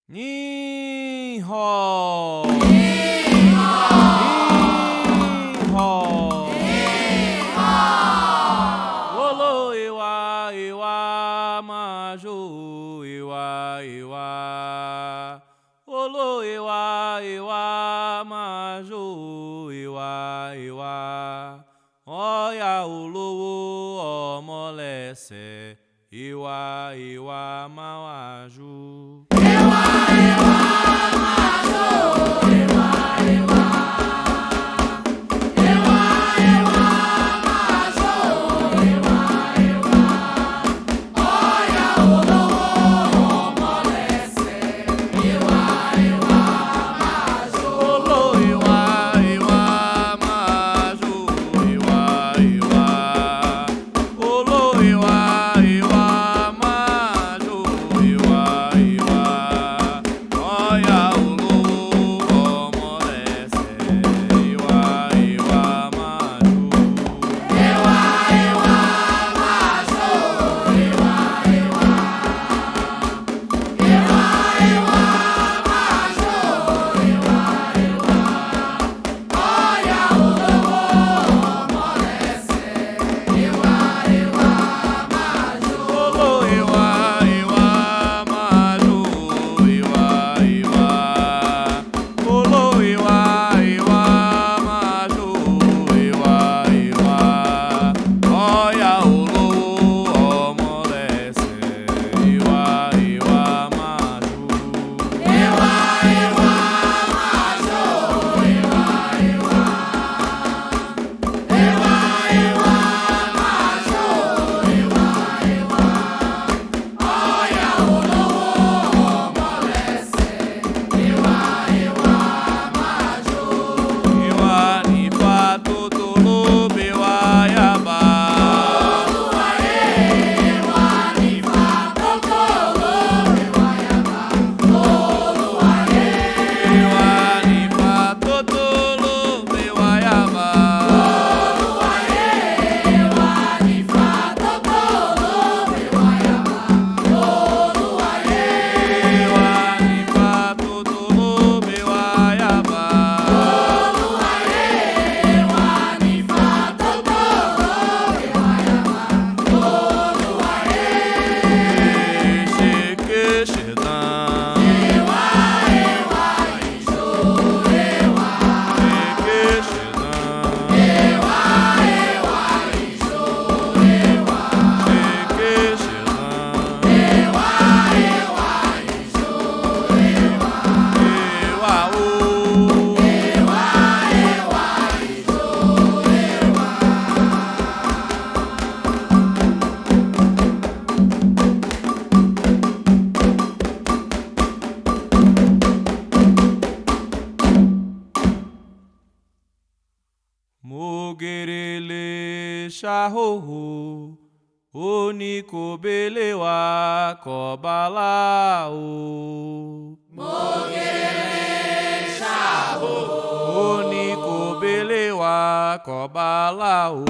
Ni ho. Olo ewa ewa majo ewa ewa. Olo ewa ewa majo ewa ewa. Ọ̀yà olówó ọmọlẹ́sẹ̀ ewa ewa majo. Ewa ewa majo ewa ewa. Ewa ewa majo ewa ewa. Ọ̀yà olówó ọmọlẹ́sẹ̀ ewa ewa majo. Olo ewa ewa majo ewa ewa. Olo ewa ewa majo ewa ewa. Ọ̀yà olówó ọmọlẹ́sẹ̀ ewa ewa majo. Ewa ewa majo ewa ewa. Ewa ewa majo ewa ewa. Ọ̀yà olówó ọmọlẹ́sẹ̀ ewa ewa majo. Olo ewa ewa majo ewa ewa. Olo ewa ewa majo ewa ewa. Ọ̀yà olówó ọmọlẹ́sẹ̀ ewa ewa majo. Ewa ewa majo ewa ewa. Ewa ewa majo ewa ewa. Ọ̀yà olówó ọmọlẹ́sẹ̀ ewa ewa majo. Ewa nipa totolo bewa yaba. Olúwayé ewa nífà tọ́tọ́ló ewa yaba. Olúwayé Ewa nipa totolo bewa yaba. Olúwayé ewa nífà tọ́tọ́ló ewa yaba. Olúwayé Ewa nipa totolo bewa yaba. Olúwayé ewa nífà tọ́tọ́ló ewa yaba. Olúwayé Sheke shetan. ewa ewa ìṣó ewa. Sheke shetan. Ewa ewa ìṣó ewa. Sheke shetan. Ewa ewa ìṣó ewa. Ewa o. Ewa ewa ìṣó ewa. Mogerele shahoho. Oni kobele wa kobala o. Mogerele ṣáò. Oni kobele wa kobala o.